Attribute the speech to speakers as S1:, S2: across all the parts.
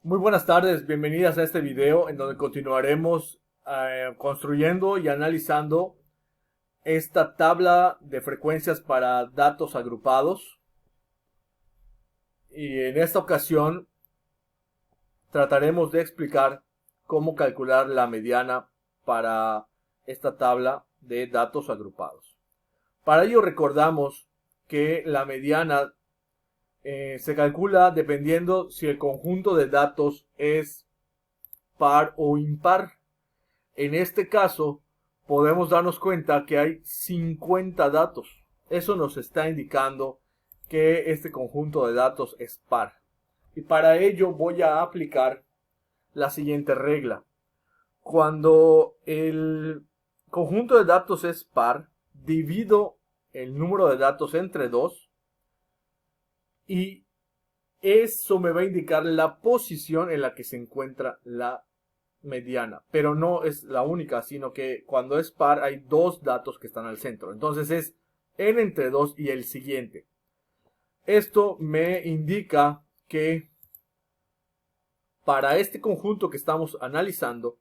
S1: Muy buenas tardes, bienvenidas a este video en donde continuaremos construyendo y analizando esta tabla de frecuencias para datos agrupados. Y en esta ocasión trataremos de explicar cómo calcular la mediana para esta tabla de datos agrupados. Para ello recordamos que la mediana se calcula dependiendo si el conjunto de datos es par o impar. En este caso, podemos darnos cuenta que hay 50 datos. Eso nos está indicando que este conjunto de datos es par. Y para ello voy a aplicar la siguiente regla. Cuando el conjunto de datos es par, divido el número de datos entre 2 y eso me va a indicar la posición en la que se encuentra la mediana, pero no es la única, sino que cuando es par hay dos datos que están al centro. Entonces es n entre 2 y el siguiente. Esto me indica que para este conjunto que estamos analizando,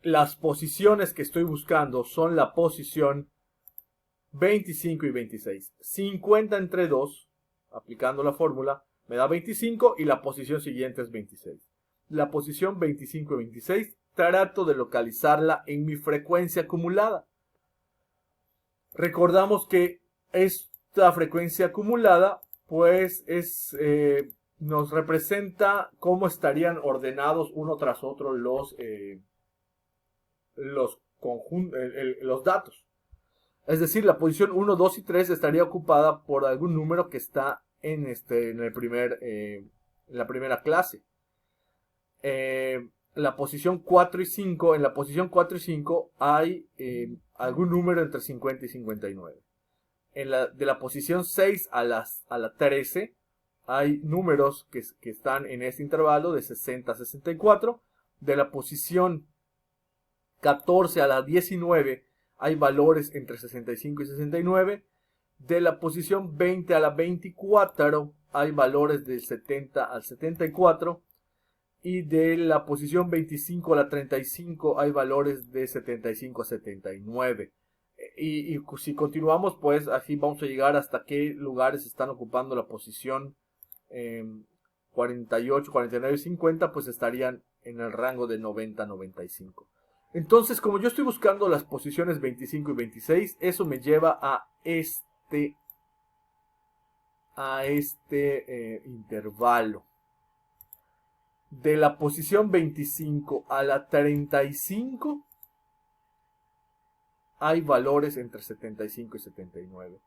S1: las posiciones que estoy buscando son la posición 25 y 26. 50 entre 2, aplicando la fórmula, me da 25 y la posición siguiente es 26. La posición 25 y 26 trato de localizarla en mi frecuencia acumulada. Recordamos que esta frecuencia acumulada pues nos representa cómo estarían ordenados uno tras otro los datos. Es decir, la posición 1, 2 y 3 estaría ocupada por algún número que está en la primera clase. La posición 4 y 5, en la posición 4 y 5 hay algún número entre 50 y 59. De la posición 6 a la 13 hay números que están en este intervalo de 60 a 64. De la posición 14 a la 19 hay valores entre 65 y 69. De la posición 20 a la 24 hay valores del 70 al 74. Y de la posición 25 a la 35 hay valores de 75 a 79. Y si continuamos, pues así vamos a llegar hasta qué lugares están ocupando la posición 48, 49 y 50, pues estarían en el rango de 90 a 95. Entonces, como yo estoy buscando las posiciones 25 y 26, eso me lleva a este intervalo. De la posición 25 a la 35 hay valores entre 75 y 79.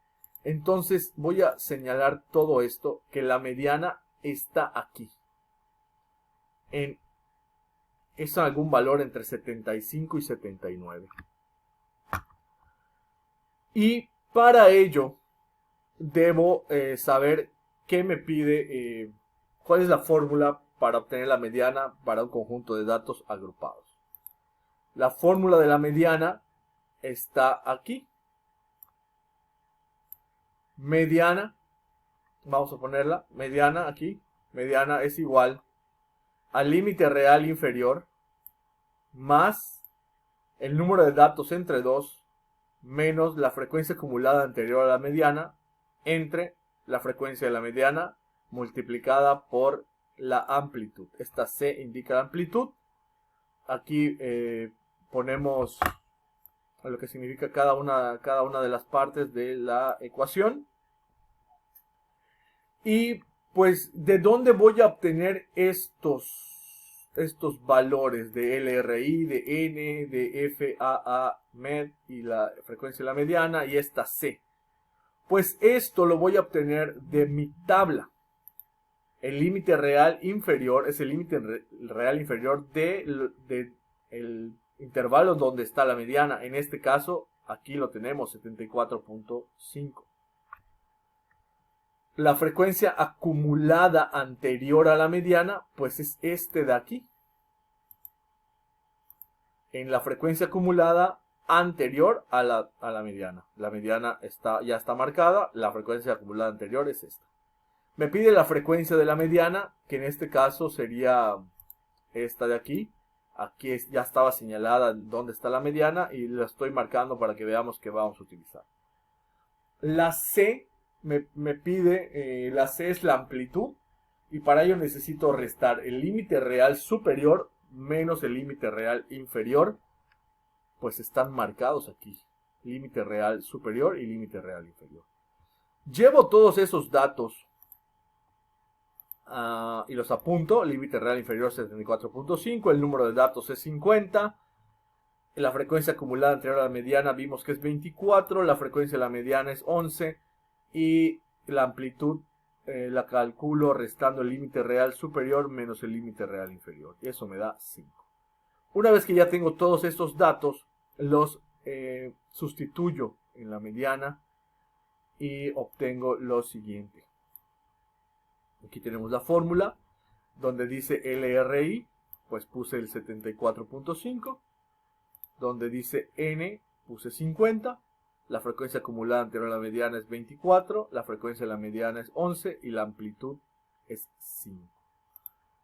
S1: Entonces voy a señalar todo esto, que la mediana está aquí. Es algún valor entre 75 y 79. Y para ello debo saber qué me pide, cuál es la fórmula para obtener la mediana para un conjunto de datos agrupados. La fórmula de la mediana está aquí. Mediana, vamos a ponerla, mediana aquí. Mediana es igual al límite real inferior más el número de datos entre 2 menos la frecuencia acumulada anterior a la mediana entre la frecuencia de la mediana multiplicada por la amplitud. Esta C indica la amplitud. Aquí ponemos lo que significa cada una de las partes de la ecuación. Y pues, ¿de dónde voy a obtener estos valores de LRI, de N, de FAA, MED y la frecuencia de la mediana y esta C? Pues esto lo voy a obtener de mi tabla. El límite real inferior es el límite real inferior del intervalo donde está la mediana. En este caso, aquí lo tenemos, 74.5. La frecuencia acumulada anterior a la mediana, pues es este de aquí. En la frecuencia acumulada anterior a la mediana. La mediana ya está marcada, la frecuencia acumulada anterior es esta. Me pide la frecuencia de la mediana, que en este caso sería esta de aquí. Aquí ya estaba señalada dónde está la mediana y la estoy marcando para que veamos qué vamos a utilizar. La C me pide, la C es la amplitud, y para ello necesito restar el límite real superior menos el límite real inferior, pues están marcados aquí, límite real superior y límite real inferior. Llevo todos esos datos y los apunto. Límite real inferior 74.5, el número de datos es 50, la frecuencia acumulada anterior a la mediana vimos que es 24, la frecuencia de la mediana es 11 y la amplitud la calculo restando el límite real superior menos el límite real inferior, y eso me da 5. Una vez que ya tengo todos estos datos, los sustituyo en la mediana y obtengo lo siguiente. Aquí tenemos la fórmula donde dice LRI, pues puse el 74.5, donde dice N puse 50, la frecuencia acumulada anterior a la mediana es 24, la frecuencia de la mediana es 11 y la amplitud es 5.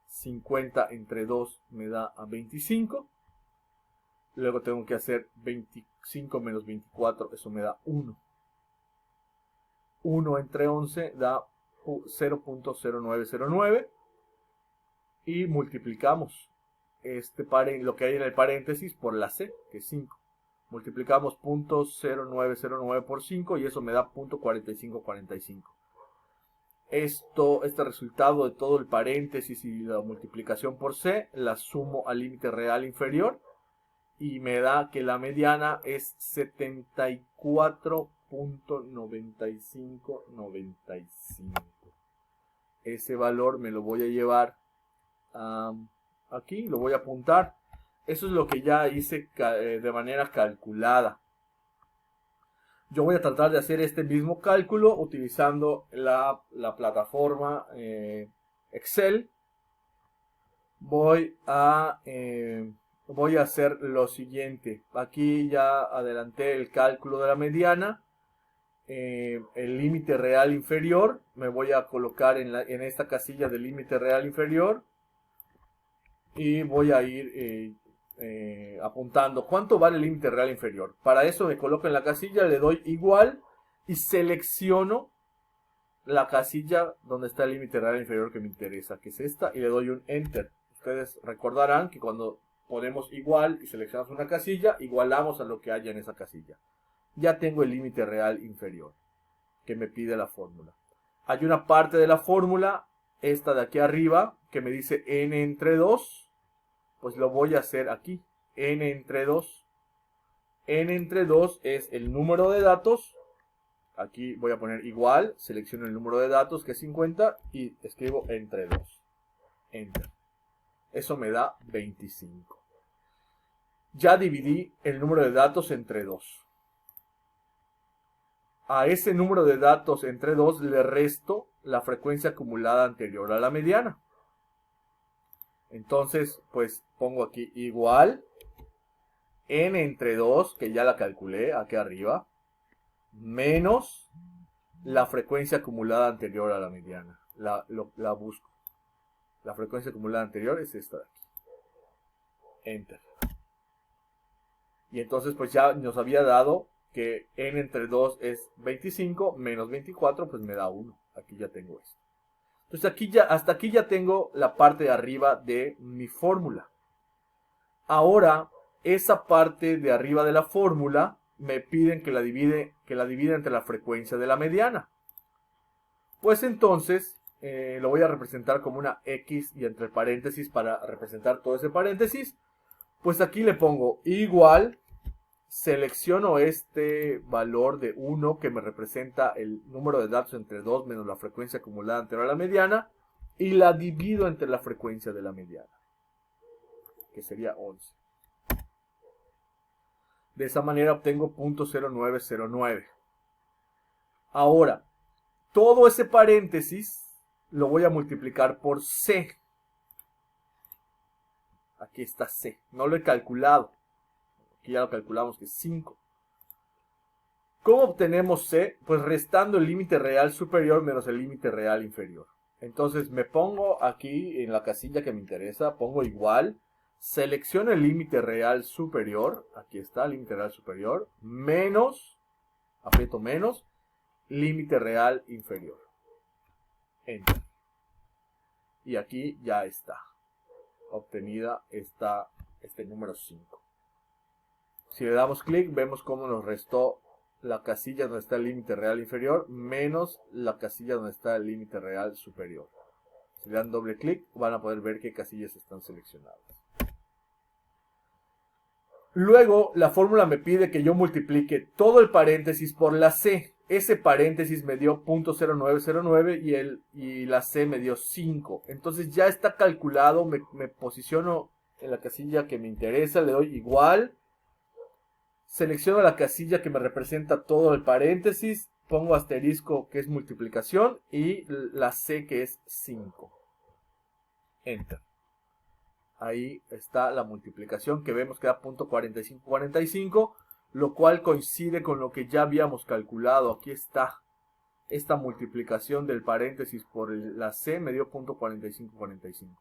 S1: 50 entre 2 me da a 25. Luego tengo que hacer 25 menos 24, eso me da 1. 1 entre 11 da 0.0909 y multiplicamos lo que hay en el paréntesis por la C, que es 5. Multiplicamos 0.0909 por 5 y eso me da 0.4545. Este resultado de todo el paréntesis y la multiplicación por C la sumo al límite real inferior y me da que la mediana es 74.9595. Ese valor me lo voy a llevar aquí, lo voy a apuntar. Eso es lo que ya hice de manera calculada. Yo voy a tratar de hacer este mismo cálculo utilizando la plataforma Excel. Voy a hacer lo siguiente. Aquí ya adelanté el cálculo de la mediana. El límite real inferior me voy a colocar en esta casilla del límite real inferior y voy a ir apuntando cuánto vale el límite real inferior. Para eso me coloco en la casilla, le doy igual y selecciono la casilla donde está el límite real inferior que me interesa, que es esta, y le doy un enter. Ustedes recordarán que cuando ponemos igual y seleccionamos una casilla, igualamos a lo que haya en esa casilla. Ya tengo el límite real inferior que me pide la fórmula. Hay una parte de la fórmula, esta de aquí arriba, que me dice n entre 2. Pues lo voy a hacer aquí. N entre 2. N entre 2 es el número de datos. Aquí voy a poner igual. Selecciono el número de datos, que es 50. Y escribo entre 2. Enter. Eso me da 25. Ya dividí el número de datos entre 2. A ese número de datos entre 2 le resto la frecuencia acumulada anterior a la mediana. Entonces, pues pongo aquí igual n entre 2, que ya la calculé aquí arriba, menos la frecuencia acumulada anterior a la mediana. La busco. La frecuencia acumulada anterior es esta de aquí. Enter. Y entonces pues ya nos había dado que n entre 2 es 25 menos 24, pues me da 1. Aquí ya tengo esto. Entonces hasta aquí ya tengo la parte de arriba de mi fórmula. Ahora, esa parte de arriba de la fórmula me piden que la divida entre la frecuencia de la mediana. Pues entonces lo voy a representar como una X y entre paréntesis para representar todo ese paréntesis. Pues aquí le pongo igual, selecciono este valor de 1 que me representa el número de datos entre 2 menos la frecuencia acumulada anterior a la mediana y la divido entre la frecuencia de la mediana, que sería 11. De esa manera obtengo 0.0909. Ahora, todo ese paréntesis lo voy a multiplicar por C. Aquí está C. No lo he calculado. Aquí ya lo calculamos que es 5. ¿Cómo obtenemos C? Pues restando el límite real superior menos el límite real inferior. Entonces me pongo aquí en la casilla que me interesa, pongo igual, selecciono el límite real superior, aquí está, límite real superior, menos, aprieto menos, límite real inferior. Enter. Y aquí ya está, obtenida este número 5. Si le damos clic, vemos cómo nos restó la casilla donde está el límite real inferior menos la casilla donde está el límite real superior. Si le dan doble clic, van a poder ver qué casillas están seleccionadas. Luego, la fórmula me pide que yo multiplique todo el paréntesis por la C. Ese paréntesis me dio 0.0909 y la C me dio 5. Entonces ya está calculado, me posiciono en la casilla que me interesa, le doy igual. Selecciono la casilla que me representa todo el paréntesis, pongo asterisco que es multiplicación y la C que es 5. Enter. Ahí está la multiplicación que vemos que da .4545, lo cual coincide con lo que ya habíamos calculado. Aquí está esta multiplicación del paréntesis por la C me dio .4545.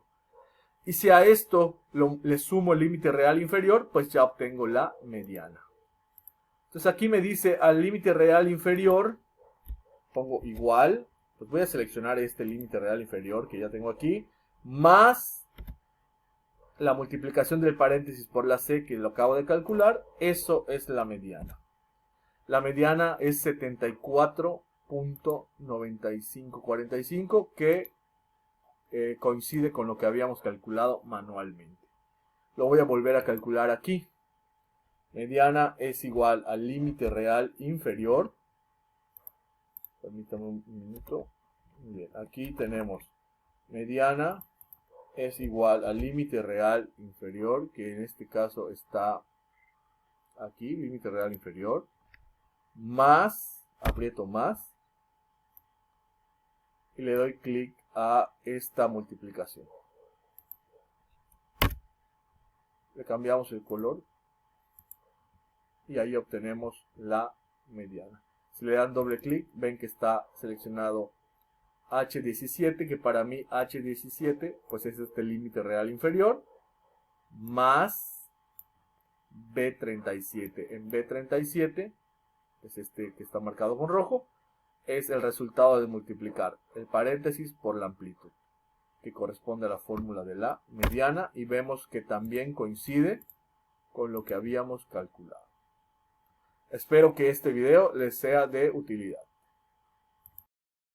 S1: Y si a esto le sumo el límite real inferior, pues ya obtengo la mediana. Entonces aquí me dice al límite real inferior, pongo igual, pues voy a seleccionar este límite real inferior que ya tengo aquí, más la multiplicación del paréntesis por la C que lo acabo de calcular, eso es la mediana. La mediana es 74.9545 que coincide con lo que habíamos calculado manualmente. Lo voy a volver a calcular aquí. Mediana es igual al límite real inferior. Permítame un minuto. Bien, aquí tenemos mediana es igual al límite real inferior, que en este caso está aquí, límite real inferior, más, aprieto más, y le doy clic a esta multiplicación. Le cambiamos el color. Y ahí obtenemos la mediana. Si le dan doble clic, ven que está seleccionado H17, que para mí H17 pues es este límite real inferior, más B37. En B37, es este que está marcado con rojo, es el resultado de multiplicar el paréntesis por la amplitud, que corresponde a la fórmula de la mediana, y vemos que también coincide con lo que habíamos calculado. Espero que este video les sea de utilidad.